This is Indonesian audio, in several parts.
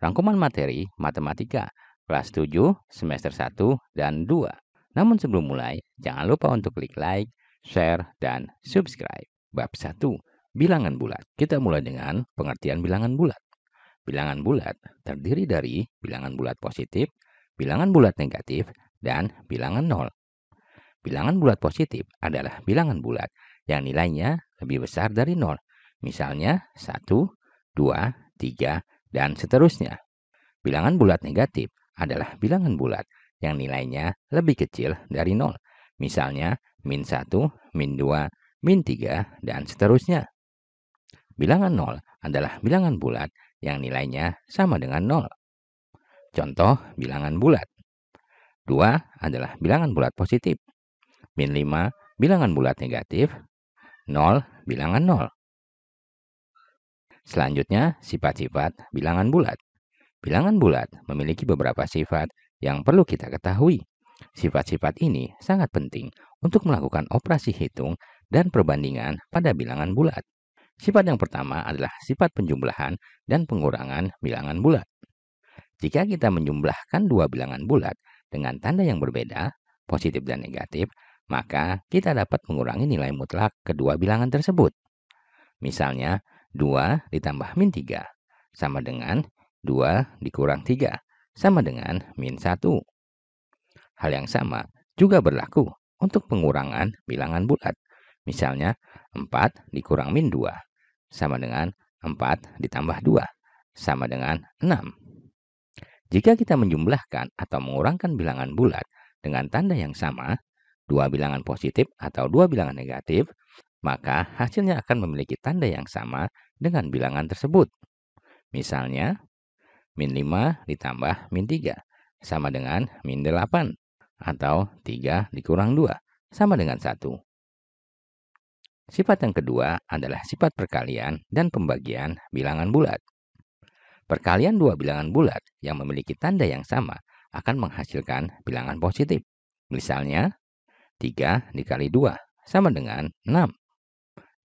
rangkuman materi matematika kelas 7 semester 1 dan 2. Namun sebelum mulai, jangan lupa untuk klik like, share, dan subscribe. Bab 1. Bilangan bulat. Kita mulai dengan pengertian bilangan bulat. Bilangan bulat terdiri dari bilangan bulat positif, bilangan bulat negatif, dan bilangan nol. Bilangan bulat positif adalah bilangan bulat yang nilainya lebih besar dari nol. Misalnya 1, 2, 3, dan seterusnya. Bilangan bulat negatif adalah bilangan bulat yang nilainya lebih kecil dari 0. Misalnya, min 1, min 2, min 3, dan seterusnya. Bilangan 0 adalah bilangan bulat yang nilainya sama dengan 0. Contoh bilangan bulat. 2 adalah bilangan bulat positif. Min 5 bilangan bulat negatif. 0 bilangan 0. Selanjutnya, sifat-sifat bilangan bulat. Bilangan bulat memiliki beberapa sifat yang perlu kita ketahui. Sifat-sifat ini sangat penting untuk melakukan operasi hitung dan perbandingan pada bilangan bulat. Sifat yang pertama adalah sifat penjumlahan dan pengurangan bilangan bulat. Jika kita menjumlahkan dua bilangan bulat dengan tanda yang berbeda, positif dan negatif, maka kita dapat mengurangi nilai mutlak kedua bilangan tersebut. Misalnya, 2 ditambah min 3 sama dengan 2 dikurang 3 sama dengan min 1. Hal yang sama juga berlaku untuk pengurangan bilangan bulat. Misalnya 4 dikurang min 2 sama dengan 4 ditambah 2 sama dengan 6. Jika kita menjumlahkan atau mengurangkan bilangan bulat dengan tanda yang sama, dua bilangan positif atau dua bilangan negatif, maka hasilnya akan memiliki tanda yang sama dengan bilangan tersebut. Misalnya, min 5 ditambah min 3 sama dengan min 8 atau 3 dikurang 2 sama dengan 1. Sifat yang kedua adalah sifat perkalian dan pembagian bilangan bulat. Perkalian dua bilangan bulat yang memiliki tanda yang sama akan menghasilkan bilangan positif. Misalnya, 3 dikali 2 sama dengan 6.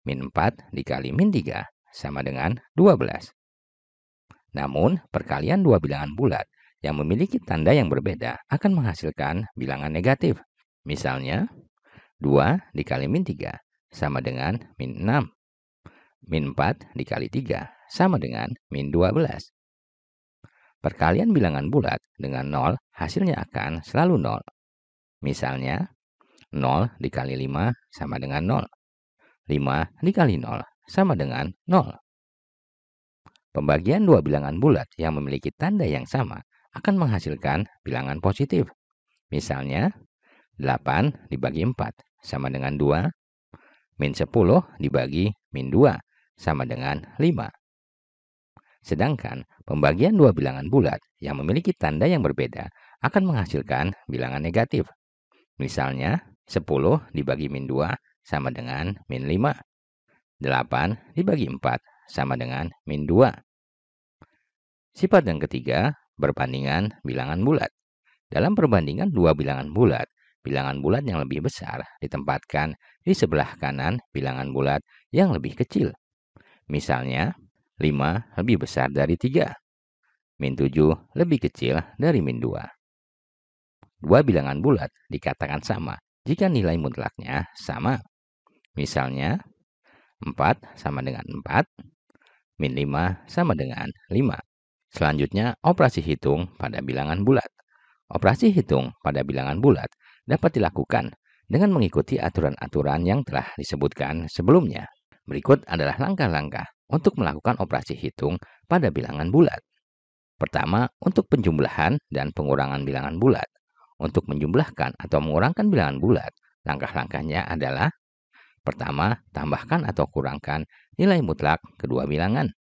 Min 4 dikali min 3 sama dengan 12. Namun, perkalian dua bilangan bulat yang memiliki tanda yang berbeda akan menghasilkan bilangan negatif. Misalnya, 2 dikali min 3 sama dengan min 6. Min 4 dikali 3 sama dengan min 12. Perkalian bilangan bulat dengan 0 hasilnya akan selalu 0. Misalnya, 0 dikali 5 sama dengan 0. 5 dikali 0 sama dengan 0. Pembagian dua bilangan bulat yang memiliki tanda yang sama akan menghasilkan bilangan positif. Misalnya, 8 dibagi 4 sama dengan 2. Min 10 dibagi min 2 sama dengan 5. Sedangkan pembagian dua bilangan bulat yang memiliki tanda yang berbeda akan menghasilkan bilangan negatif. Misalnya, 10 dibagi min 2 sama dengan min 5. 8 dibagi 4 sama dengan min 2. Sifat yang ketiga, perbandingan bilangan bulat. Dalam perbandingan dua bilangan bulat yang lebih besar ditempatkan di sebelah kanan bilangan bulat yang lebih kecil. Misalnya, 5 lebih besar dari 3. Min 7 lebih kecil dari min 2. Dua bilangan bulat dikatakan sama jika nilai mutlaknya sama. Misalnya, 4 sama dengan 4, min 5 sama dengan 5. Selanjutnya, operasi hitung pada bilangan bulat. Operasi hitung pada bilangan bulat dapat dilakukan dengan mengikuti aturan-aturan yang telah disebutkan sebelumnya. Berikut adalah langkah-langkah untuk melakukan operasi hitung pada bilangan bulat. Pertama, untuk penjumlahan dan pengurangan bilangan bulat. Untuk menjumlahkan atau mengurangkan bilangan bulat, langkah-langkahnya adalah: pertama, tambahkan atau kurangkan nilai mutlak kedua bilangan.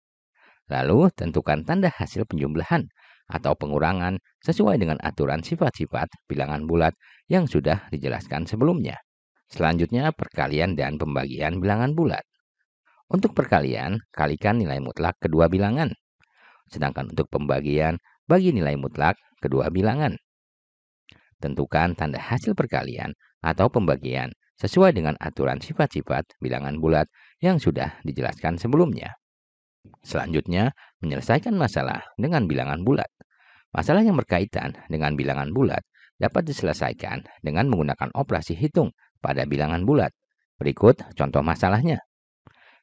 Lalu, tentukan tanda hasil penjumlahan atau pengurangan sesuai dengan aturan sifat-sifat bilangan bulat yang sudah dijelaskan sebelumnya. Selanjutnya, perkalian dan pembagian bilangan bulat. Untuk perkalian, kalikan nilai mutlak kedua bilangan. Sedangkan untuk pembagian, bagi nilai mutlak kedua bilangan. Tentukan tanda hasil perkalian atau pembagian sesuai dengan aturan sifat-sifat bilangan bulat yang sudah dijelaskan sebelumnya. Selanjutnya, menyelesaikan masalah dengan bilangan bulat. Masalah yang berkaitan dengan bilangan bulat dapat diselesaikan dengan menggunakan operasi hitung pada bilangan bulat. Berikut contoh masalahnya.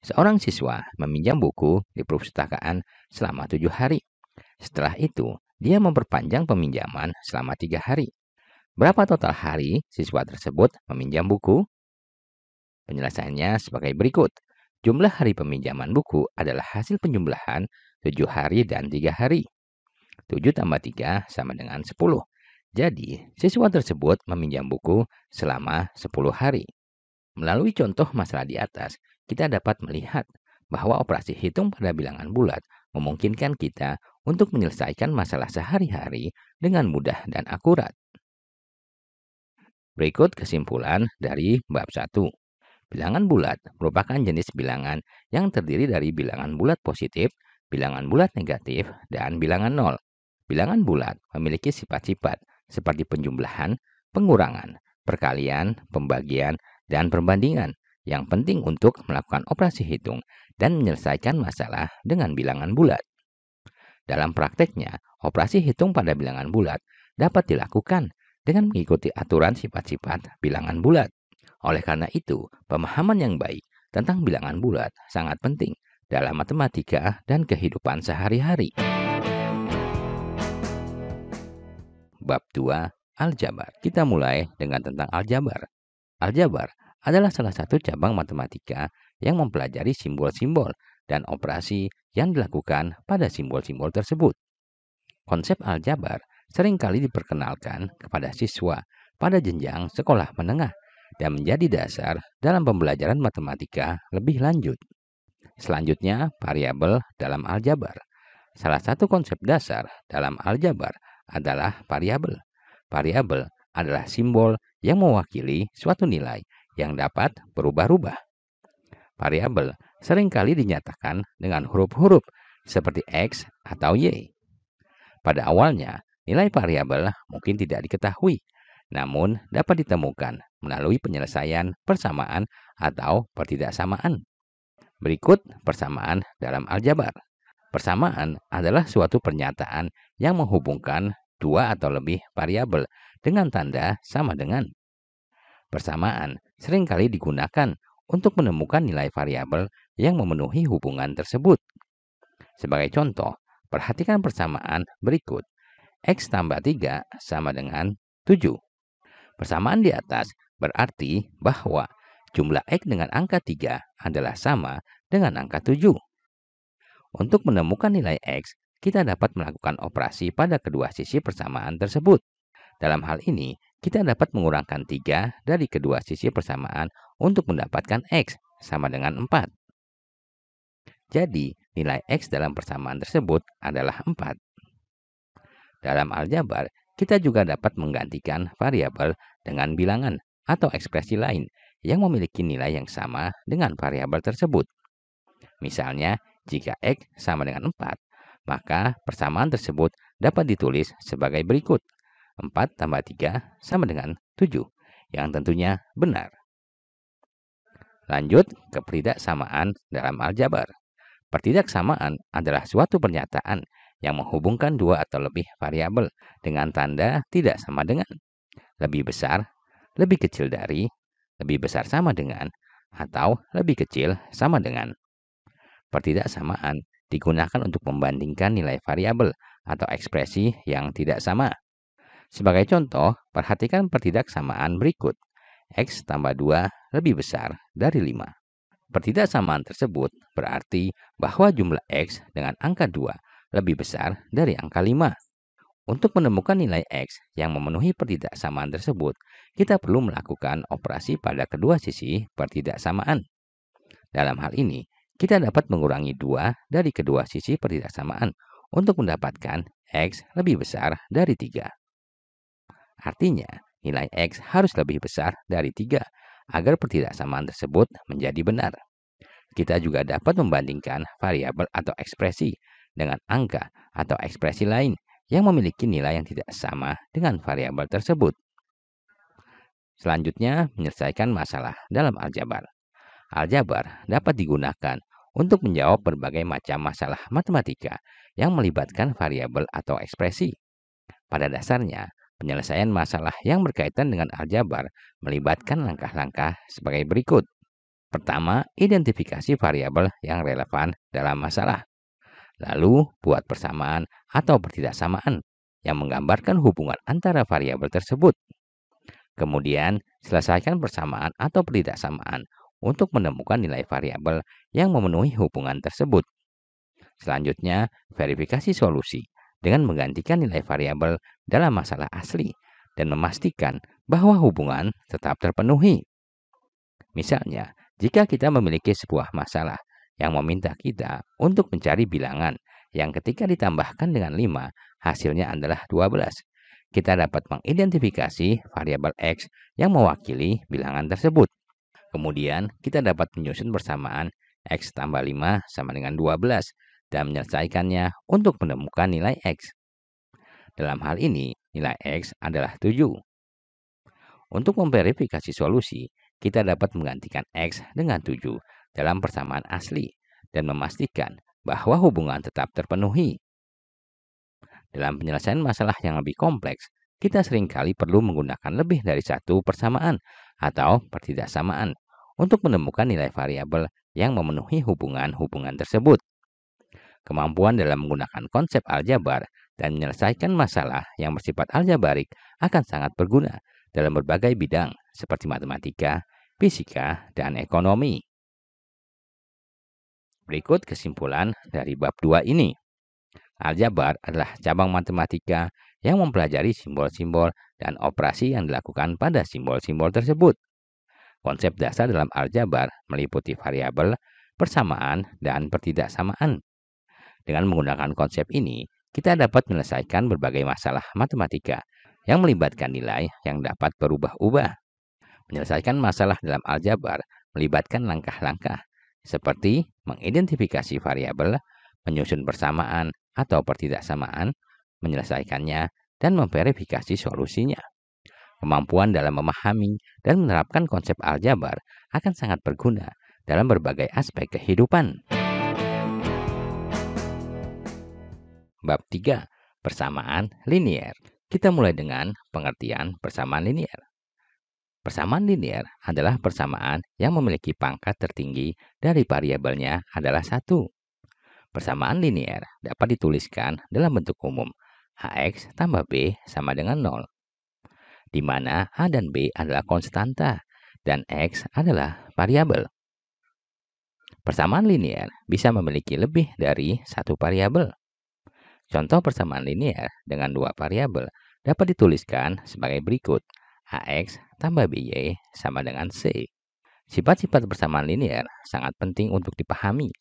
Seorang siswa meminjam buku di perpustakaan selama 7 hari. Setelah itu, dia memperpanjang peminjaman selama 3 hari. Berapa total hari siswa tersebut meminjam buku? Penyelesaiannya sebagai berikut. Jumlah hari peminjaman buku adalah hasil penjumlahan 7 hari dan 3 hari. 7 tambah 3 sama dengan 10. Jadi, siswa tersebut meminjam buku selama 10 hari. Melalui contoh masalah di atas, kita dapat melihat bahwa operasi hitung pada bilangan bulat memungkinkan kita untuk menyelesaikan masalah sehari-hari dengan mudah dan akurat. Berikut kesimpulan dari bab 1. Bilangan bulat merupakan jenis bilangan yang terdiri dari bilangan bulat positif, bilangan bulat negatif, dan bilangan nol. Bilangan bulat memiliki sifat-sifat seperti penjumlahan, pengurangan, perkalian, pembagian, dan perbandingan yang penting untuk melakukan operasi hitung dan menyelesaikan masalah dengan bilangan bulat. Dalam prakteknya, operasi hitung pada bilangan bulat dapat dilakukan dengan mengikuti aturan sifat-sifat bilangan bulat. Oleh karena itu, pemahaman yang baik tentang bilangan bulat sangat penting dalam matematika dan kehidupan sehari-hari. Bab 2, Aljabar. Kita mulai dengan tentang aljabar. Aljabar adalah salah satu cabang matematika yang mempelajari simbol-simbol dan operasi yang dilakukan pada simbol-simbol tersebut. Konsep aljabar seringkali diperkenalkan kepada siswa pada jenjang sekolah menengah dan menjadi dasar dalam pembelajaran matematika lebih lanjut. Selanjutnya, variabel dalam aljabar. Salah satu konsep dasar dalam aljabar adalah variabel. Variabel adalah simbol yang mewakili suatu nilai yang dapat berubah-ubah. Variabel seringkali dinyatakan dengan huruf-huruf seperti X atau Y. Pada awalnya, nilai variabel mungkin tidak diketahui, namun dapat ditemukan melalui penyelesaian persamaan atau pertidaksamaan. Berikut persamaan dalam aljabar. Persamaan adalah suatu pernyataan yang menghubungkan dua atau lebih variabel dengan tanda sama dengan. Persamaan seringkali digunakan untuk menemukan nilai variabel yang memenuhi hubungan tersebut. Sebagai contoh, perhatikan persamaan berikut. X tambah 3 sama dengan 7. Persamaan di atas berarti bahwa jumlah X dengan angka 3 adalah sama dengan angka 7. Untuk menemukan nilai X, kita dapat melakukan operasi pada kedua sisi persamaan tersebut. Dalam hal ini, kita dapat mengurangkan 3 dari kedua sisi persamaan untuk mendapatkan X sama dengan 4. Jadi, nilai X dalam persamaan tersebut adalah 4. Dalam aljabar, kita juga dapat menggantikan variabel dengan bilangan atau ekspresi lain yang memiliki nilai yang sama dengan variabel tersebut. Misalnya, jika X sama dengan 4, maka persamaan tersebut dapat ditulis sebagai berikut. 4 tambah 3 sama dengan 7, yang tentunya benar. Lanjut ke pertidaksamaan dalam aljabar. Pertidaksamaan adalah suatu pernyataan yang menghubungkan dua atau lebih variabel dengan tanda tidak sama dengan, lebih besar, lebih kecil dari, lebih besar sama dengan, atau lebih kecil sama dengan. Pertidaksamaan digunakan untuk membandingkan nilai variabel atau ekspresi yang tidak sama. Sebagai contoh, perhatikan pertidaksamaan berikut. X tambah 2 lebih besar dari 5. Pertidaksamaan tersebut berarti bahwa jumlah X dengan angka 2 lebih besar dari angka 5. Untuk menemukan nilai X yang memenuhi pertidaksamaan tersebut, kita perlu melakukan operasi pada kedua sisi pertidaksamaan. Dalam hal ini, kita dapat mengurangi 2 dari kedua sisi pertidaksamaan untuk mendapatkan X lebih besar dari 3. Artinya, nilai X harus lebih besar dari 3 agar pertidaksamaan tersebut menjadi benar. Kita juga dapat membandingkan variabel atau ekspresi dengan angka atau ekspresi lain yang memiliki nilai yang tidak sama dengan variabel tersebut. Selanjutnya, menyelesaikan masalah dalam aljabar. Aljabar dapat digunakan untuk menjawab berbagai macam masalah matematika yang melibatkan variabel atau ekspresi. Pada dasarnya, penyelesaian masalah yang berkaitan dengan aljabar melibatkan langkah-langkah sebagai berikut. Pertama, identifikasi variabel yang relevan dalam masalah. Lalu, buat persamaan atau pertidaksamaan yang menggambarkan hubungan antara variabel tersebut. Kemudian, selesaikan persamaan atau pertidaksamaan untuk menemukan nilai variabel yang memenuhi hubungan tersebut. Selanjutnya, verifikasi solusi dengan menggantikan nilai variabel dalam masalah asli dan memastikan bahwa hubungan tetap terpenuhi. Misalnya, jika kita memiliki sebuah masalah yang meminta kita untuk mencari bilangan yang ketika ditambahkan dengan 5, hasilnya adalah 12. Kita dapat mengidentifikasi variabel X yang mewakili bilangan tersebut. Kemudian, kita dapat menyusun persamaan X tambah 5 sama dengan 12 dan menyelesaikannya untuk menemukan nilai X. Dalam hal ini, nilai X adalah 7. Untuk memverifikasi solusi, kita dapat menggantikan X dengan 7 dalam persamaan asli dan memastikan bahwa hubungan tetap terpenuhi. Dalam penyelesaian masalah yang lebih kompleks, kita seringkali perlu menggunakan lebih dari satu persamaan atau pertidaksamaan untuk menemukan nilai variabel yang memenuhi hubungan-hubungan tersebut. Kemampuan dalam menggunakan konsep aljabar dan menyelesaikan masalah yang bersifat aljabarik akan sangat berguna dalam berbagai bidang seperti matematika, fisika, dan ekonomi. Berikut kesimpulan dari bab 2 ini. Aljabar adalah cabang matematika yang mempelajari simbol-simbol dan operasi yang dilakukan pada simbol-simbol tersebut. Konsep dasar dalam aljabar meliputi variabel, persamaan, dan pertidaksamaan. Dengan menggunakan konsep ini, kita dapat menyelesaikan berbagai masalah matematika yang melibatkan nilai yang dapat berubah-ubah. Menyelesaikan masalah dalam aljabar melibatkan langkah-langkah seperti mengidentifikasi variabel, menyusun persamaan atau pertidaksamaan, menyelesaikannya, dan memverifikasi solusinya. Kemampuan dalam memahami dan menerapkan konsep aljabar akan sangat berguna dalam berbagai aspek kehidupan. Bab 3. Persamaan linier. Kita mulai dengan pengertian persamaan linier. Persamaan linier adalah persamaan yang memiliki pangkat tertinggi dari variabelnya adalah 1. Persamaan linier dapat dituliskan dalam bentuk umum, AX tambah B sama dengan 0, di mana A dan B adalah konstanta dan X adalah variabel. Persamaan linier bisa memiliki lebih dari satu variabel. Contoh persamaan linier dengan dua variabel dapat dituliskan sebagai berikut, AX tambah BY sama dengan C. Sifat-sifat persamaan linier sangat penting untuk dipahami,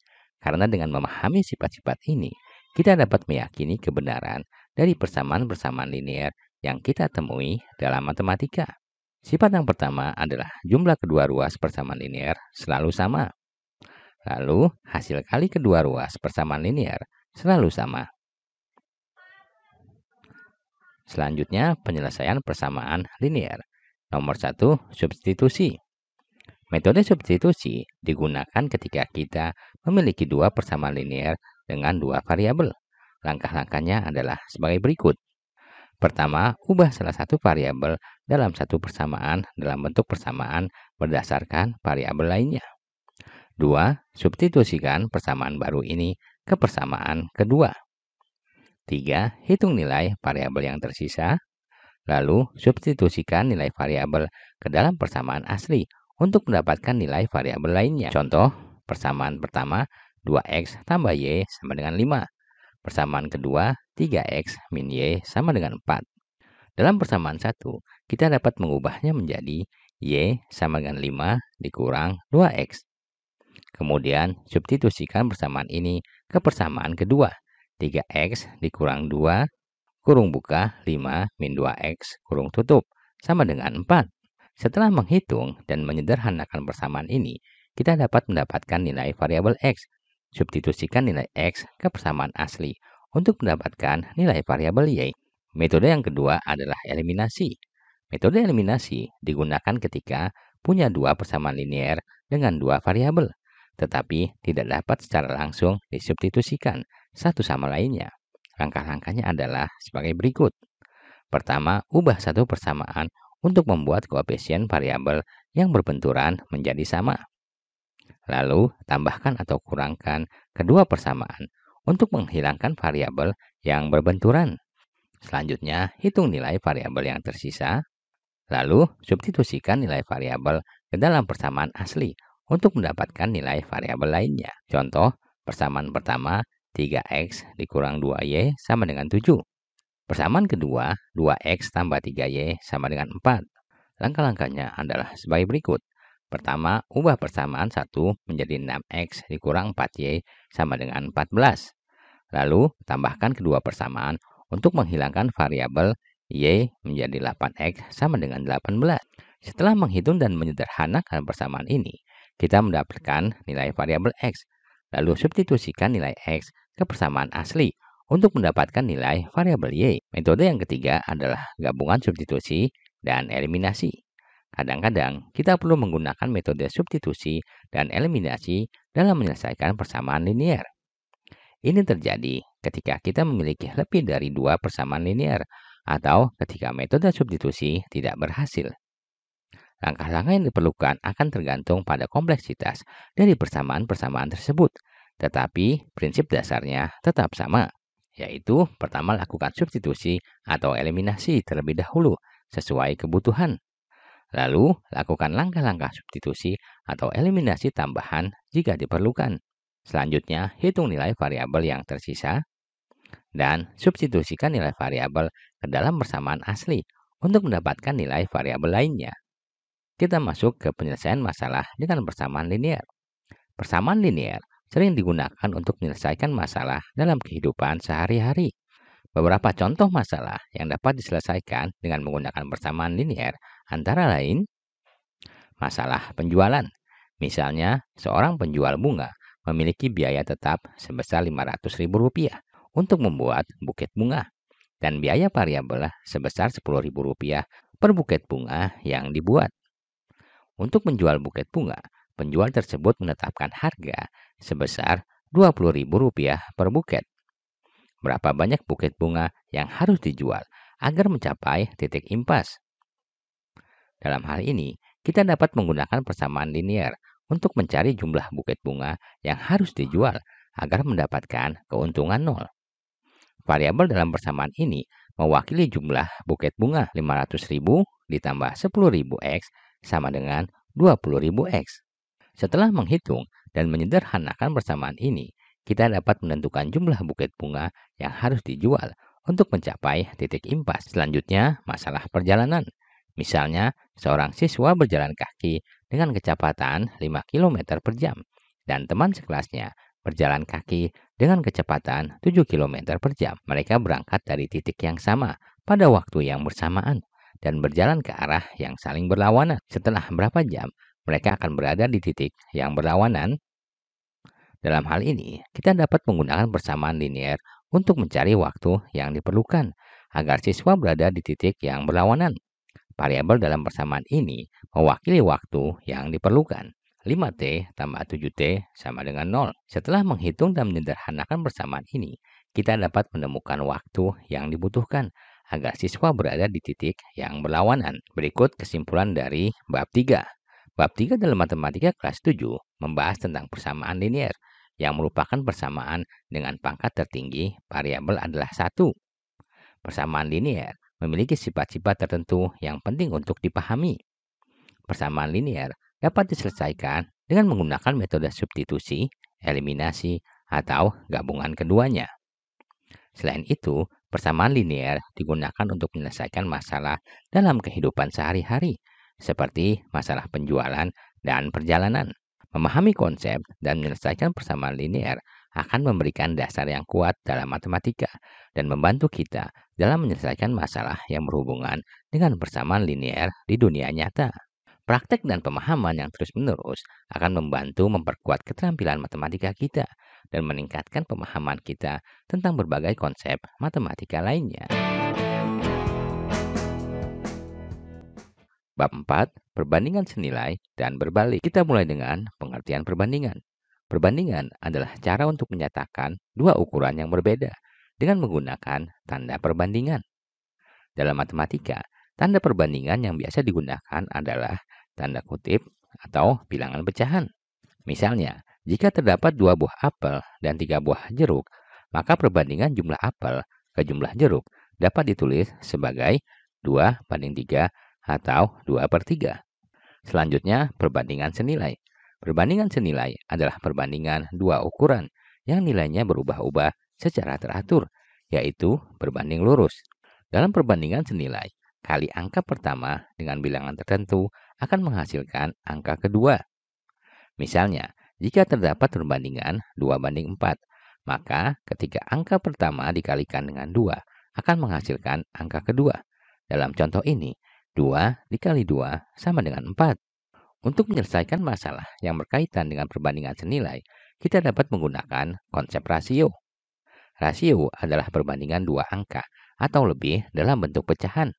karena dengan memahami sifat-sifat ini, kita dapat meyakini kebenaran dari persamaan-persamaan linier yang kita temui dalam matematika. Sifat yang pertama adalah jumlah kedua ruas persamaan linier selalu sama. Lalu, hasil kali kedua ruas persamaan linier selalu sama. Selanjutnya, penyelesaian persamaan linier. Nomor 1, substitusi. Metode substitusi digunakan ketika kita memiliki dua persamaan linier dengan dua variabel. Langkah-langkahnya adalah sebagai berikut. Pertama, ubah salah satu variabel dalam satu persamaan dalam bentuk persamaan berdasarkan variabel lainnya. 2. Substitusikan persamaan baru ini ke persamaan kedua. 3. Hitung nilai variabel yang tersisa. Lalu, substitusikan nilai variabel ke dalam persamaan asli untuk mendapatkan nilai variabel lainnya. Contoh, persamaan pertama 2x tambah y sama dengan 5. Persamaan kedua 3x min y sama dengan 4. Dalam persamaan 1, kita dapat mengubahnya menjadi y sama dengan 5 dikurang 2x. Kemudian, substitusikan persamaan ini ke persamaan kedua, 3x dikurang 2 kurung buka 5 min 2x kurung tutup sama dengan 4. Setelah menghitung dan menyederhanakan persamaan ini, kita dapat mendapatkan nilai variabel X. Substitusikan nilai X ke persamaan asli untuk mendapatkan nilai variabel Y. Metode yang kedua adalah eliminasi. Metode eliminasi digunakan ketika punya dua persamaan linier dengan dua variabel. tetapi tidak dapat secara langsung disubstitusikan satu sama lainnya. Langkah-langkahnya adalah sebagai berikut. Pertama, ubah satu persamaan untuk membuat koefisien variabel yang berbenturan menjadi sama. Lalu, tambahkan atau kurangkan kedua persamaan untuk menghilangkan variabel yang berbenturan. Selanjutnya, hitung nilai variabel yang tersisa. Lalu, substitusikan nilai variabel ke dalam persamaan asli untuk mendapatkan nilai variabel lainnya. Contoh, persamaan pertama, 3x dikurang 2y sama dengan 7. Persamaan kedua, 2x tambah 3y sama dengan 4. Langkah-langkahnya adalah sebagai berikut. Pertama, ubah persamaan 1 menjadi 6x dikurang 4y sama dengan 14. Lalu, tambahkan kedua persamaan untuk menghilangkan variabel y menjadi 8x sama dengan 18. Setelah menghitung dan menyederhanakan persamaan ini, kita mendapatkan nilai variabel x. Lalu substitusikan nilai x ke persamaan asli untuk mendapatkan nilai variabel y. Metode yang ketiga adalah gabungan substitusi dan eliminasi. Kadang-kadang kita perlu menggunakan metode substitusi dan eliminasi dalam menyelesaikan persamaan linear. Ini terjadi ketika kita memiliki lebih dari dua persamaan linear atau ketika metode substitusi tidak berhasil. Langkah-langkah yang diperlukan akan tergantung pada kompleksitas dari persamaan-persamaan tersebut, tetapi prinsip dasarnya tetap sama, yaitu pertama lakukan substitusi atau eliminasi terlebih dahulu sesuai kebutuhan. Lalu, lakukan langkah-langkah substitusi atau eliminasi tambahan jika diperlukan. Selanjutnya, hitung nilai variabel yang tersisa dan substitusikan nilai variabel ke dalam persamaan asli untuk mendapatkan nilai variabel lainnya. Kita masuk ke penyelesaian masalah dengan persamaan linear. Persamaan linear sering digunakan untuk menyelesaikan masalah dalam kehidupan sehari-hari. Beberapa contoh masalah yang dapat diselesaikan dengan menggunakan persamaan linear antara lain masalah penjualan. Misalnya, seorang penjual bunga memiliki biaya tetap sebesar Rp500.000 untuk membuat buket bunga dan biaya variabel sebesar Rp10.000 per buket bunga yang dibuat. Untuk menjual buket bunga, penjual tersebut menetapkan harga sebesar Rp20.000 per buket. Berapa banyak buket bunga yang harus dijual agar mencapai titik impas? Dalam hal ini, kita dapat menggunakan persamaan linear untuk mencari jumlah buket bunga yang harus dijual agar mendapatkan keuntungan 0. Variabel dalam persamaan ini mewakili jumlah buket bunga 500.000 ditambah 10.000x sama dengan 20.000x. Setelah menghitung dan menyederhanakan persamaan ini, kita dapat menentukan jumlah buket bunga yang harus dijual untuk mencapai titik impas. Selanjutnya, masalah perjalanan. Misalnya, seorang siswa berjalan kaki dengan kecepatan 5 km per jam dan teman sekelasnya berjalan kaki dengan kecepatan 7 km per jam. Mereka berangkat dari titik yang sama pada waktu yang bersamaan dan berjalan ke arah yang saling berlawanan. Setelah berapa jam, mereka akan berada di titik yang berlawanan. Dalam hal ini, kita dapat menggunakan persamaan linear untuk mencari waktu yang diperlukan agar siswa berada di titik yang berlawanan. Variabel dalam persamaan ini mewakili waktu yang diperlukan. 5T tambah 7T sama dengan 0. Setelah menghitung dan menyederhanakan persamaan ini, kita dapat menemukan waktu yang dibutuhkan agar siswa berada di titik yang berlawanan. Berikut kesimpulan dari bab 3. Bab 3 dalam matematika kelas 7 membahas tentang persamaan linear yang merupakan persamaan dengan pangkat tertinggi variabel adalah 1. Persamaan linear memiliki sifat-sifat tertentu yang penting untuk dipahami. Persamaan linear dapat diselesaikan dengan menggunakan metode substitusi, eliminasi, atau gabungan keduanya. Selain itu, persamaan linear digunakan untuk menyelesaikan masalah dalam kehidupan sehari-hari, seperti masalah penjualan dan perjalanan. Memahami konsep dan menyelesaikan persamaan linear akan memberikan dasar yang kuat dalam matematika dan membantu kita dalam menyelesaikan masalah yang berhubungan dengan persamaan linear di dunia nyata. Praktek dan pemahaman yang terus-menerus akan membantu memperkuat keterampilan matematika kita dan meningkatkan pemahaman kita tentang berbagai konsep matematika lainnya. Bab 4, perbandingan senilai dan berbalik. Kita mulai dengan pengertian perbandingan. Perbandingan adalah cara untuk menyatakan dua ukuran yang berbeda dengan menggunakan tanda perbandingan. Dalam matematika, tanda perbandingan yang biasa digunakan adalah tanda kutip atau bilangan pecahan. Misalnya, jika terdapat 2 buah apel dan 3 buah jeruk, maka perbandingan jumlah apel ke jumlah jeruk dapat ditulis sebagai 2:3 atau 2/3. Selanjutnya, perbandingan senilai. Perbandingan senilai adalah perbandingan dua ukuran yang nilainya berubah-ubah secara teratur, yaitu berbanding lurus. Dalam perbandingan senilai, kali angka pertama dengan bilangan tertentu akan menghasilkan angka kedua. Misalnya, jika terdapat perbandingan 2:4, maka ketika angka pertama dikalikan dengan 2 akan menghasilkan angka kedua. Dalam contoh ini, 2 dikali 2 sama dengan 4. Untuk menyelesaikan masalah yang berkaitan dengan perbandingan senilai, kita dapat menggunakan konsep rasio. Rasio adalah perbandingan dua angka atau lebih dalam bentuk pecahan.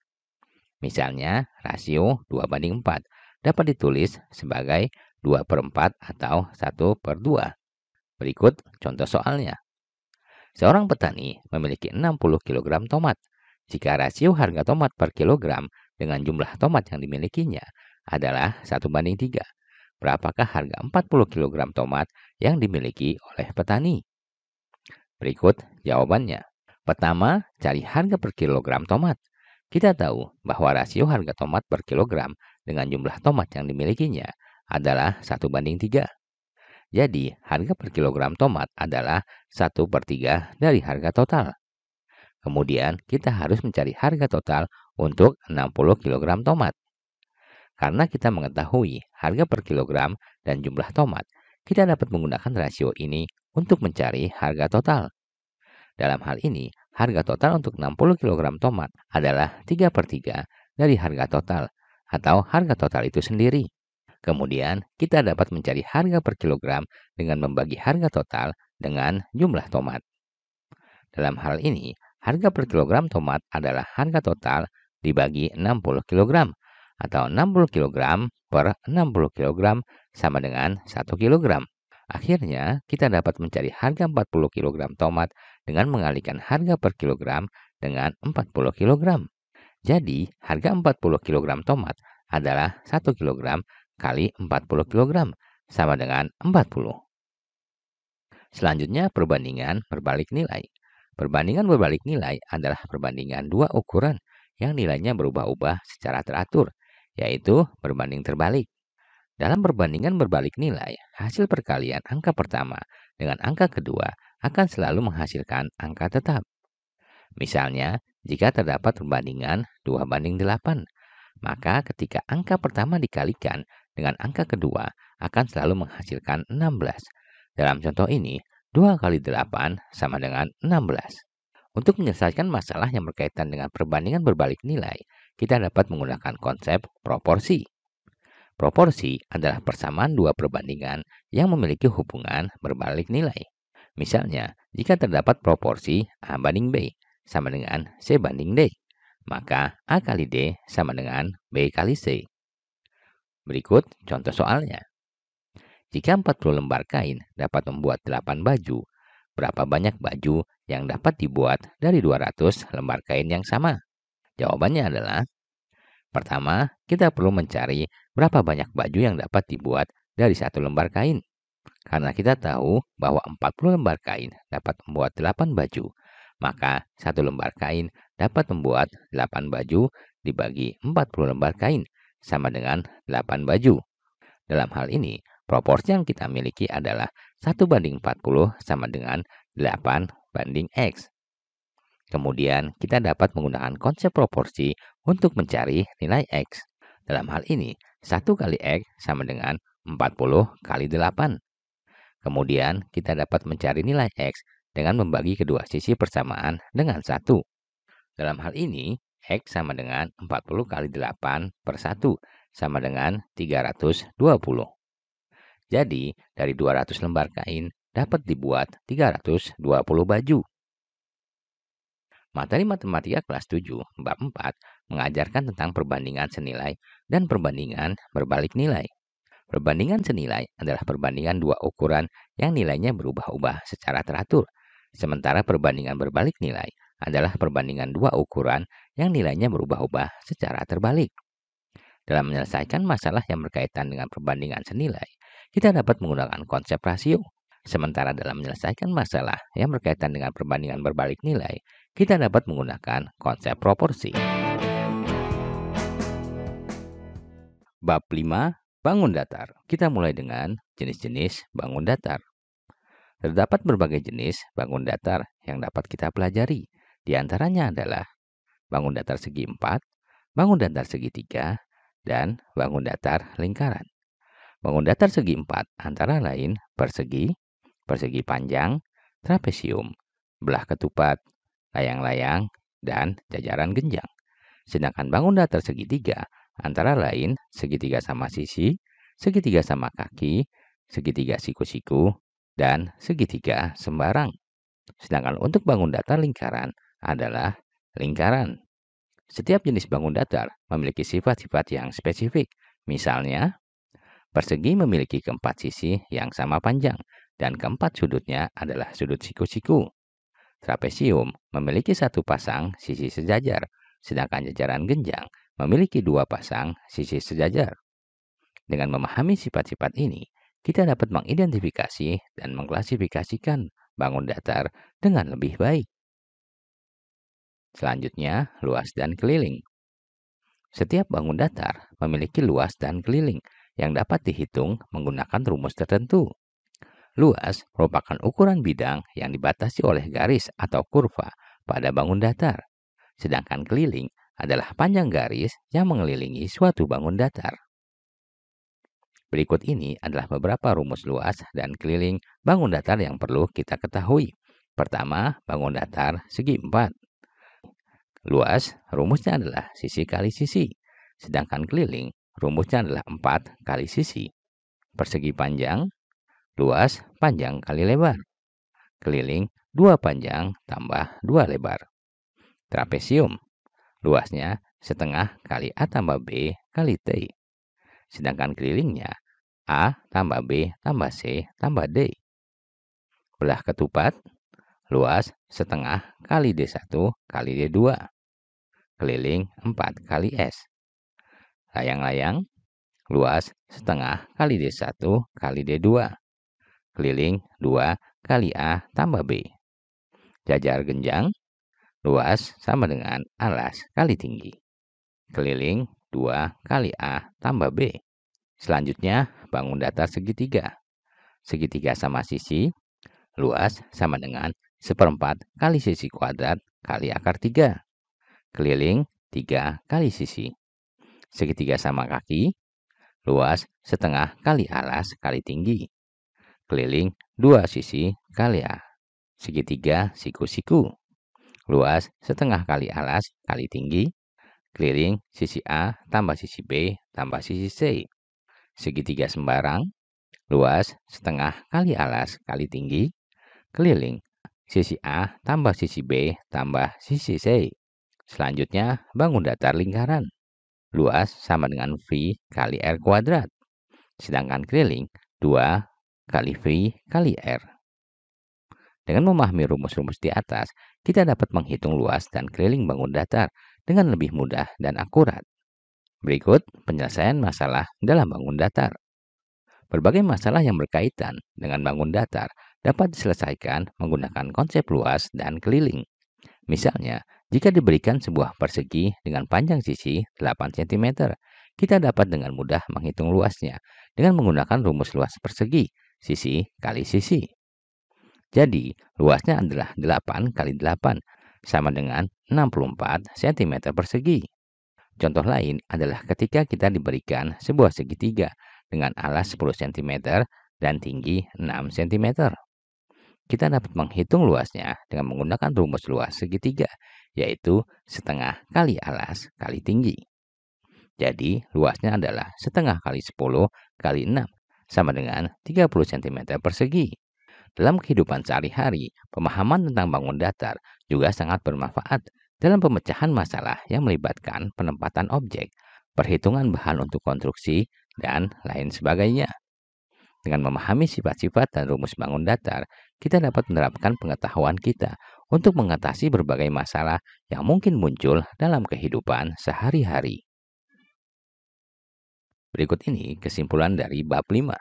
Misalnya, rasio 2:4 dapat ditulis sebagai 2/4 atau 1/2. Berikut contoh soalnya. Seorang petani memiliki 60 kg tomat. Jika rasio harga tomat per kilogram dengan jumlah tomat yang dimilikinya adalah 1:3, berapakah harga 40 kg tomat yang dimiliki oleh petani? Berikut jawabannya. Pertama, cari harga per kilogram tomat. Kita tahu bahwa rasio harga tomat per kilogram dengan jumlah tomat yang dimilikinya adalah 1:3. Jadi, harga per kilogram tomat adalah 1/3 dari harga total. Kemudian, kita harus mencari harga total untuk 60 kg tomat. Karena kita mengetahui harga per kilogram dan jumlah tomat, kita dapat menggunakan rasio ini untuk mencari harga total. Dalam hal ini, harga total untuk 60 kg tomat adalah 3/3 dari harga total, atau harga total itu sendiri. Kemudian, kita dapat mencari harga per kilogram dengan membagi harga total dengan jumlah tomat. Dalam hal ini, harga per kilogram tomat adalah harga total dibagi 60 kg, atau 60 kg per 60 kg sama dengan 1 kg. Akhirnya, kita dapat mencari harga 40 kg tomat dengan mengalihkan harga per kilogram dengan 40 kg. Jadi, harga 40 kg tomat adalah 1 kg kali 40 kg sama dengan 40. Selanjutnya, perbandingan berbalik nilai. Perbandingan berbalik nilai adalah perbandingan dua ukuran yang nilainya berubah-ubah secara teratur, yaitu berbanding terbalik. Dalam perbandingan berbalik nilai, hasil perkalian angka pertama dengan angka kedua akan selalu menghasilkan angka tetap. Misalnya, jika terdapat perbandingan 2:8, maka ketika angka pertama dikalikan dengan angka kedua akan selalu menghasilkan 16. Dalam contoh ini, 2 kali 8 sama dengan 16. Untuk menyelesaikan masalah yang berkaitan dengan perbandingan berbalik nilai, kita dapat menggunakan konsep proporsi. Proporsi adalah persamaan dua perbandingan yang memiliki hubungan berbalik nilai. Misalnya, jika terdapat proporsi A banding B sama dengan C banding D, maka A kali D sama dengan B kali C. Berikut contoh soalnya. Jika 40 lembar kain dapat membuat 8 baju, berapa banyak baju yang dapat dibuat dari 200 lembar kain yang sama? Jawabannya adalah, pertama, kita perlu mencari berapa banyak baju yang dapat dibuat dari satu lembar kain. Karena kita tahu bahwa 40 lembar kain dapat membuat 8 baju, maka satu lembar kain dapat membuat 8 baju dibagi 40 lembar kain, sama dengan 8 baju. Dalam hal ini, proporsi yang kita miliki adalah 1:40 sama dengan 8:X. Kemudian, kita dapat menggunakan konsep proporsi untuk mencari nilai X. Dalam hal ini, 1 kali X sama dengan 40 kali 8. Kemudian, kita dapat mencari nilai X dengan membagi kedua sisi persamaan dengan 1. Dalam hal ini, X sama dengan 40 kali 8 per 1, sama dengan 320. Jadi, dari 200 lembar kain dapat dibuat 320 baju. Materi Matematika kelas 7, bab 4, mengajarkan tentang perbandingan senilai dan perbandingan berbalik nilai. Perbandingan senilai adalah perbandingan dua ukuran yang nilainya berubah-ubah secara teratur. Sementara perbandingan berbalik nilai adalah perbandingan dua ukuran yang nilainya berubah-ubah secara terbalik. Dalam menyelesaikan masalah yang berkaitan dengan perbandingan senilai, kita dapat menggunakan konsep rasio. Sementara dalam menyelesaikan masalah yang berkaitan dengan perbandingan berbalik nilai, kita dapat menggunakan konsep proporsi. Bab 5. Bangun datar. Kita mulai dengan jenis-jenis bangun datar. Terdapat berbagai jenis bangun datar yang dapat kita pelajari. Di antaranya adalah bangun datar segi 4, bangun datar segi 3, dan bangun datar lingkaran. Bangun datar segi 4 antara lain persegi, persegi panjang, trapesium, belah ketupat, layang-layang, dan jajaran genjang. Sedangkan bangun datar segi 3 antara lain segitiga sama sisi, segitiga sama kaki, segitiga siku-siku, dan segitiga sembarang. Sedangkan untuk bangun datar lingkaran adalah lingkaran. Setiap jenis bangun datar memiliki sifat-sifat yang spesifik. Misalnya, persegi memiliki keempat sisi yang sama panjang dan keempat sudutnya adalah sudut siku-siku. Trapesium memiliki satu pasang sisi sejajar, sedangkan jajaran genjang memiliki dua pasang sisi sejajar. Dengan memahami sifat-sifat ini, kita dapat mengidentifikasi dan mengklasifikasikan bangun datar dengan lebih baik. Selanjutnya, luas dan keliling. Setiap bangun datar memiliki luas dan keliling yang dapat dihitung menggunakan rumus tertentu. Luas merupakan ukuran bidang yang dibatasi oleh garis atau kurva pada bangun datar. Sedangkan keliling adalah panjang garis yang mengelilingi suatu bangun datar. Berikut ini adalah beberapa rumus luas dan keliling bangun datar yang perlu kita ketahui. Pertama, bangun datar segi 4. Luas, rumusnya adalah sisi kali sisi. Sedangkan keliling, rumusnya adalah 4 kali sisi. Persegi panjang, luas, panjang kali lebar. Keliling, 2 panjang tambah 2 lebar. Trapesium, luasnya setengah kali A tambah B kali T. Sedangkan kelilingnya A tambah B tambah C tambah D. Belah ketupat, luas setengah kali D1 kali D2. Keliling 4 kali S. Layang-layang, luas setengah kali D1 kali D2. Keliling 2 kali A tambah B. Jajar genjang, luas sama dengan alas kali tinggi. Keliling 2 kali A tambah B. Selanjutnya, bangun datar segitiga. Segitiga sama sisi, luas sama dengan 1/4 kali sisi kuadrat kali akar 3. Keliling 3 kali sisi. Segitiga sama kaki, luas setengah kali alas kali tinggi. Keliling 2 sisi kali A. Segitiga siku-siku, luas setengah kali alas kali tinggi. Keliling sisi A tambah sisi B tambah sisi C. Segitiga sembarang, luas setengah kali alas kali tinggi. Keliling sisi A tambah sisi B tambah sisi C. Selanjutnya, bangun datar lingkaran. Luas sama dengan V kali R kuadrat. Sedangkan keliling 2 kali V kali R. Dengan memahami rumus-rumus di atas, kita dapat menghitung luas dan keliling bangun datar dengan lebih mudah dan akurat. Berikut penyelesaian masalah dalam bangun datar. Berbagai masalah yang berkaitan dengan bangun datar dapat diselesaikan menggunakan konsep luas dan keliling. Misalnya, jika diberikan sebuah persegi dengan panjang sisi 8 cm, kita dapat dengan mudah menghitung luasnya dengan menggunakan rumus luas persegi, sisi kali sisi. Jadi, luasnya adalah 8 kali 8, sama dengan 64 cm persegi. Contoh lain adalah ketika kita diberikan sebuah segitiga dengan alas 10 cm dan tinggi 6 cm. Kita dapat menghitung luasnya dengan menggunakan rumus luas segitiga, yaitu setengah kali alas kali tinggi. Jadi, luasnya adalah setengah kali 10 kali 6, sama dengan 30 cm persegi. Dalam kehidupan sehari-hari, pemahaman tentang bangun datar juga sangat bermanfaat dalam pemecahan masalah yang melibatkan penempatan objek, perhitungan bahan untuk konstruksi, dan lain sebagainya. Dengan memahami sifat-sifat dan rumus bangun datar, kita dapat menerapkan pengetahuan kita untuk mengatasi berbagai masalah yang mungkin muncul dalam kehidupan sehari-hari. Berikut ini kesimpulan dari bab 5.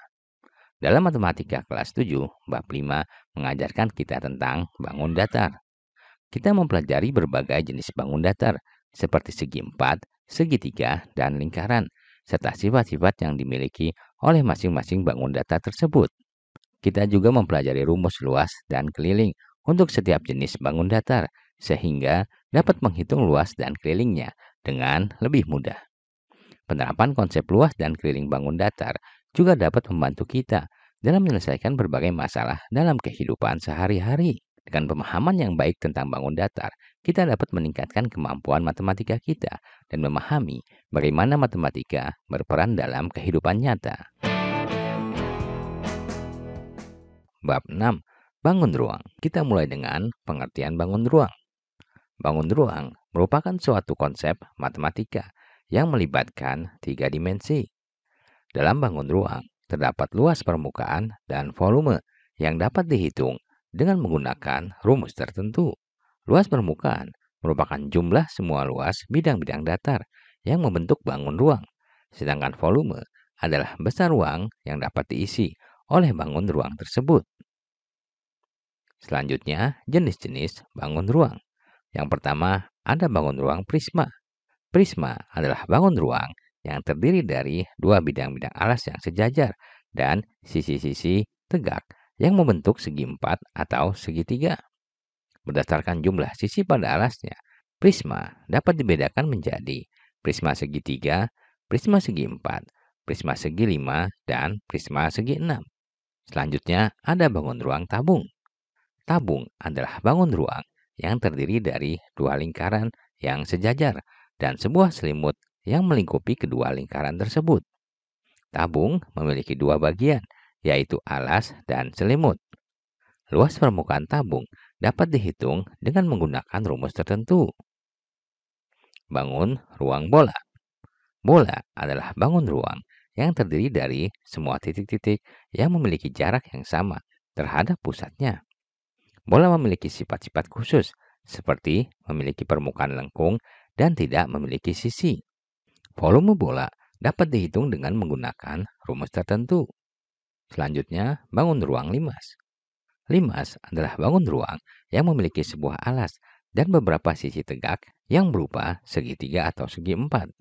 Dalam matematika kelas 7, bab 5 mengajarkan kita tentang bangun datar. Kita mempelajari berbagai jenis bangun datar, seperti segi empat, segitiga, dan lingkaran, serta sifat-sifat yang dimiliki oleh masing-masing bangun datar tersebut. Kita juga mempelajari rumus luas dan keliling untuk setiap jenis bangun datar, sehingga dapat menghitung luas dan kelilingnya dengan lebih mudah. Penerapan konsep luas dan keliling bangun datar juga dapat membantu kita dalam menyelesaikan berbagai masalah dalam kehidupan sehari-hari. Dengan pemahaman yang baik tentang bangun datar, kita dapat meningkatkan kemampuan matematika kita dan memahami bagaimana matematika berperan dalam kehidupan nyata. Bab 6. Bangun ruang. Kita mulai dengan pengertian bangun ruang. Bangun ruang merupakan suatu konsep matematika yang melibatkan 3 dimensi. Dalam bangun ruang, terdapat luas permukaan dan volume yang dapat dihitung dengan menggunakan rumus tertentu. Luas permukaan merupakan jumlah semua luas bidang-bidang datar yang membentuk bangun ruang, sedangkan volume adalah besar ruang yang dapat diisi oleh bangun ruang tersebut. Selanjutnya, jenis-jenis bangun ruang. Yang pertama, ada bangun ruang prisma. Prisma adalah bangun ruang yang terdiri dari 2 bidang-bidang alas yang sejajar dan sisi-sisi tegak yang membentuk segi empat atau segitiga. Berdasarkan jumlah sisi pada alasnya, prisma dapat dibedakan menjadi prisma segitiga, prisma segi empat, prisma segi 5, dan prisma segi 6. Selanjutnya ada bangun ruang tabung. Tabung adalah bangun ruang yang terdiri dari 2 lingkaran yang sejajar dan sebuah selimut yang melingkupi kedua lingkaran tersebut. Tabung memiliki 2 bagian, yaitu alas dan selimut. Luas permukaan tabung dapat dihitung dengan menggunakan rumus tertentu. Bangun ruang bola. Bola adalah bangun ruang yang terdiri dari semua titik-titik yang memiliki jarak yang sama terhadap pusatnya. Bola memiliki sifat-sifat khusus, seperti memiliki permukaan lengkung dan tidak memiliki sisi. Volume bola dapat dihitung dengan menggunakan rumus tertentu. Selanjutnya, bangun ruang limas. Limas adalah bangun ruang yang memiliki sebuah alas dan beberapa sisi tegak yang berupa segitiga atau segi empat.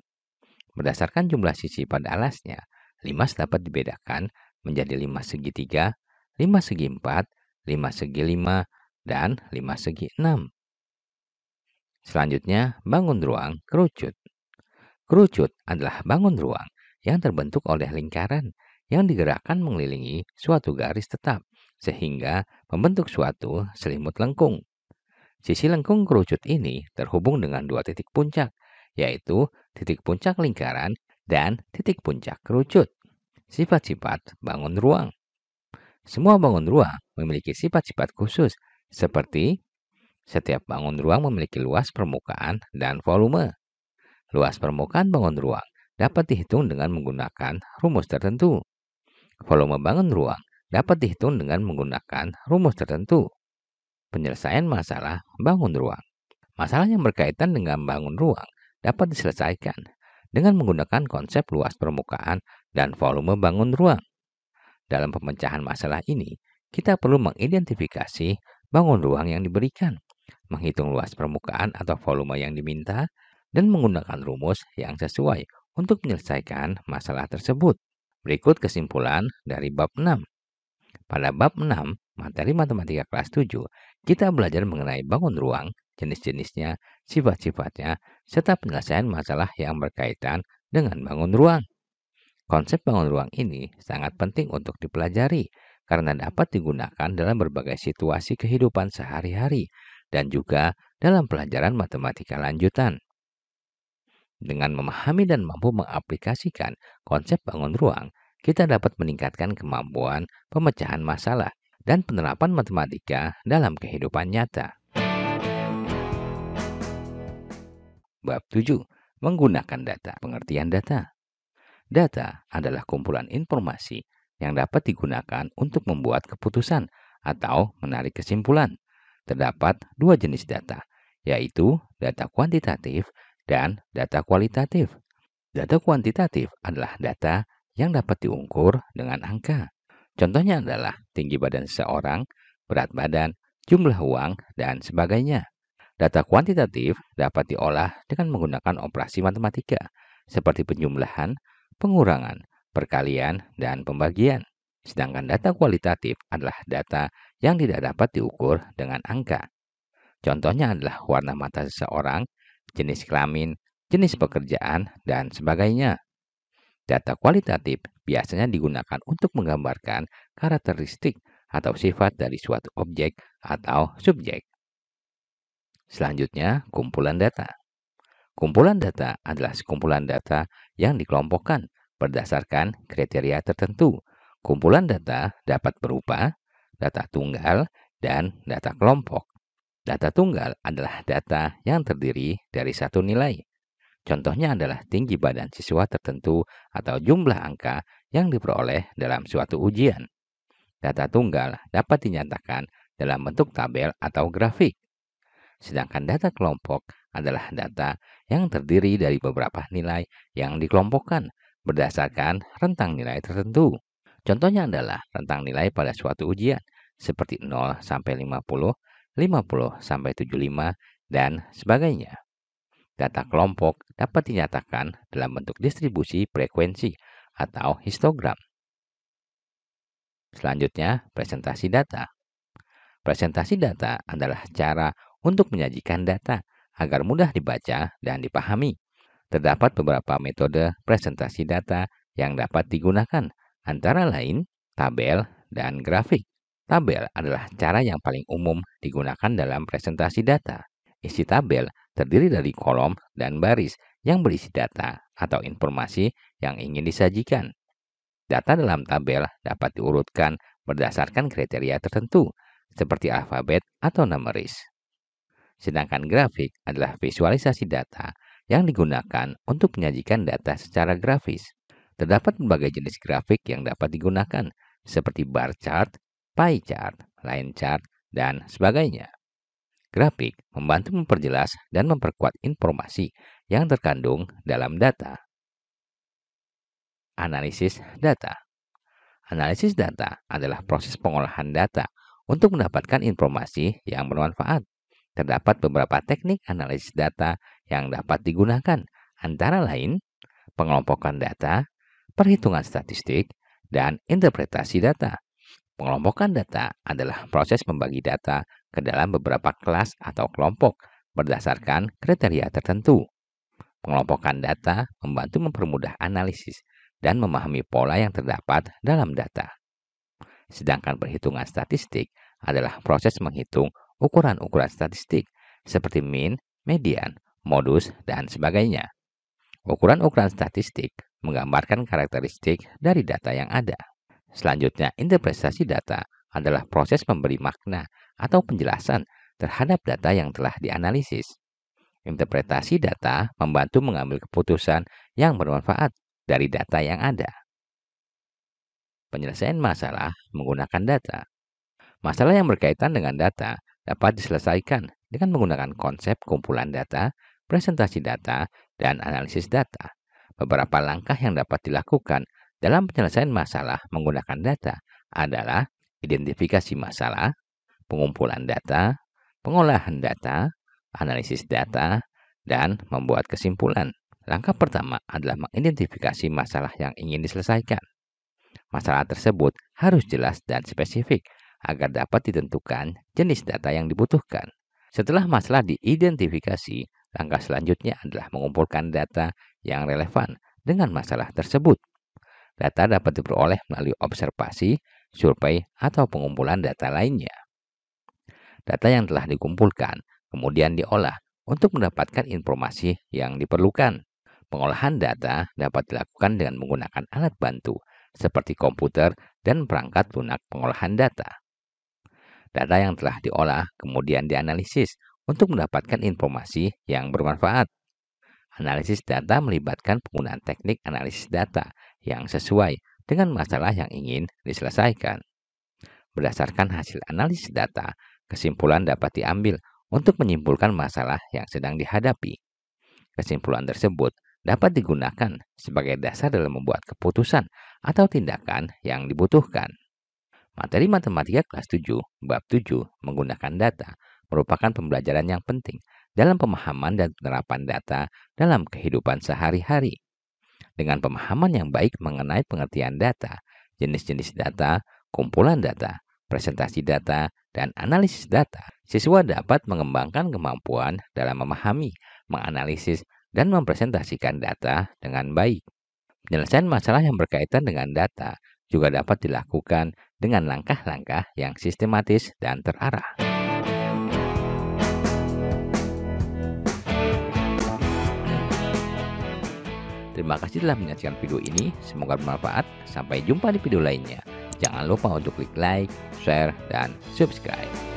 Berdasarkan jumlah sisi pada alasnya, limas dapat dibedakan menjadi limas segitiga, limas segi empat, limas segi 5, dan limas segi 6. Selanjutnya, bangun ruang kerucut. Kerucut adalah bangun ruang yang terbentuk oleh lingkaran yang digerakkan mengelilingi suatu garis tetap, sehingga membentuk suatu selimut lengkung. Sisi lengkung kerucut ini terhubung dengan 2 titik puncak, yaitu titik puncak lingkaran dan titik puncak kerucut. Sifat-sifat bangun ruang. Semua bangun ruang memiliki sifat-sifat khusus, seperti setiap bangun ruang memiliki luas permukaan dan volume. Luas permukaan bangun ruang dapat dihitung dengan menggunakan rumus tertentu. Volume bangun ruang dapat dihitung dengan menggunakan rumus tertentu. Penyelesaian masalah bangun ruang. Masalah yang berkaitan dengan bangun ruang dapat diselesaikan dengan menggunakan konsep luas permukaan dan volume bangun ruang. Dalam pemecahan masalah ini, kita perlu mengidentifikasi bangun ruang yang diberikan, menghitung luas permukaan atau volume yang diminta, dan menggunakan rumus yang sesuai untuk menyelesaikan masalah tersebut. Berikut kesimpulan dari bab 6. Pada bab 6, materi matematika kelas 7, kita belajar mengenai bangun ruang, jenis-jenisnya, sifat-sifatnya, serta penyelesaian masalah yang berkaitan dengan bangun ruang. Konsep bangun ruang ini sangat penting untuk dipelajari karena dapat digunakan dalam berbagai situasi kehidupan sehari-hari dan juga dalam pelajaran matematika lanjutan. Dengan memahami dan mampu mengaplikasikan konsep bangun ruang, kita dapat meningkatkan kemampuan pemecahan masalah dan penerapan matematika dalam kehidupan nyata. Bab 7. Menggunakan data. Pengertian data. Data adalah kumpulan informasi yang dapat digunakan untuk membuat keputusan atau menarik kesimpulan. Terdapat dua jenis data, yaitu data kuantitatif dan data kualitatif. Data kuantitatif adalah data yang dapat diukur dengan angka. Contohnya adalah tinggi badan seseorang, berat badan, jumlah uang, dan sebagainya. Data kuantitatif dapat diolah dengan menggunakan operasi matematika, seperti penjumlahan, pengurangan, perkalian, dan pembagian. Sedangkan data kualitatif adalah data yang tidak dapat diukur dengan angka. Contohnya adalah warna mata seseorang, jenis kelamin, jenis pekerjaan, dan sebagainya. Data kualitatif biasanya digunakan untuk menggambarkan karakteristik atau sifat dari suatu objek atau subjek. Selanjutnya, kumpulan data. Kumpulan data adalah sekumpulan data yang dikelompokkan berdasarkan kriteria tertentu. Kumpulan data dapat berupa data tunggal dan data kelompok. Data tunggal adalah data yang terdiri dari satu nilai. Contohnya adalah tinggi badan siswa tertentu atau jumlah angka yang diperoleh dalam suatu ujian. Data tunggal dapat dinyatakan dalam bentuk tabel atau grafik. Sedangkan data kelompok adalah data yang terdiri dari beberapa nilai yang dikelompokkan berdasarkan rentang nilai tertentu. Contohnya adalah rentang nilai pada suatu ujian seperti 0 sampai 50, 50 sampai 75, dan sebagainya. Data kelompok dapat dinyatakan dalam bentuk distribusi frekuensi atau histogram. Selanjutnya, presentasi data. Presentasi data adalah cara untuk menyajikan data agar mudah dibaca dan dipahami. Terdapat beberapa metode presentasi data yang dapat digunakan, antara lain tabel dan grafik. Tabel adalah cara yang paling umum digunakan dalam presentasi data. Isi tabel terdiri dari kolom dan baris yang berisi data atau informasi yang ingin disajikan. Data dalam tabel dapat diurutkan berdasarkan kriteria tertentu, seperti alfabet atau numeris. Sedangkan grafik adalah visualisasi data yang digunakan untuk menyajikan data secara grafis. Terdapat berbagai jenis grafik yang dapat digunakan, seperti bar chart, pie chart, line chart, dan sebagainya. Grafik membantu memperjelas dan memperkuat informasi yang terkandung dalam data. Analisis data. Analisis data adalah proses pengolahan data untuk mendapatkan informasi yang bermanfaat. Terdapat beberapa teknik analisis data yang dapat digunakan, antara lain pengelompokan data, perhitungan statistik, dan interpretasi data. Pengelompokan data adalah proses membagi data ke dalam beberapa kelas atau kelompok berdasarkan kriteria tertentu. Pengelompokan data membantu mempermudah analisis dan memahami pola yang terdapat dalam data. Sedangkan perhitungan statistik adalah proses menghitung ukuran-ukuran statistik seperti mean, median, modus, dan sebagainya. Ukuran-ukuran statistik menggambarkan karakteristik dari data yang ada. Selanjutnya, interpretasi data adalah proses memberi makna atau penjelasan terhadap data yang telah dianalisis. Interpretasi data membantu mengambil keputusan yang bermanfaat dari data yang ada. Penyelesaian masalah menggunakan data. Masalah yang berkaitan dengan data dapat diselesaikan dengan menggunakan konsep kumpulan data, presentasi data, dan analisis data. Beberapa langkah yang dapat dilakukan dalam penyelesaian masalah menggunakan data adalah identifikasi masalah, pengumpulan data, pengolahan data, analisis data, dan membuat kesimpulan. Langkah pertama adalah mengidentifikasi masalah yang ingin diselesaikan. Masalah tersebut harus jelas dan spesifik agar dapat ditentukan jenis data yang dibutuhkan. Setelah masalah diidentifikasi, langkah selanjutnya adalah mengumpulkan data yang relevan dengan masalah tersebut. Data dapat diperoleh melalui observasi, survei, atau pengumpulan data lainnya. Data yang telah dikumpulkan kemudian diolah untuk mendapatkan informasi yang diperlukan. Pengolahan data dapat dilakukan dengan menggunakan alat bantu seperti komputer dan perangkat lunak pengolahan data. Data yang telah diolah kemudian dianalisis untuk mendapatkan informasi yang bermanfaat. Analisis data melibatkan penggunaan teknik analisis data yang sesuai dengan masalah yang ingin diselesaikan. Berdasarkan hasil analisis data, kesimpulan dapat diambil untuk menyimpulkan masalah yang sedang dihadapi. Kesimpulan tersebut dapat digunakan sebagai dasar dalam membuat keputusan atau tindakan yang dibutuhkan. Materi matematika kelas 7, bab 7, menggunakan data, merupakan pembelajaran yang penting dalam pemahaman dan penerapan data dalam kehidupan sehari-hari. Dengan pemahaman yang baik mengenai pengertian data, jenis-jenis data, kumpulan data, presentasi data, dan analisis data, siswa dapat mengembangkan kemampuan dalam memahami, menganalisis, dan mempresentasikan data dengan baik. Penyelesaian masalah yang berkaitan dengan data juga dapat dilakukan dengan langkah-langkah yang sistematis dan terarah. Terima kasih telah menyaksikan video ini, semoga bermanfaat. Sampai jumpa di video lainnya. Jangan lupa untuk klik like, share, dan subscribe.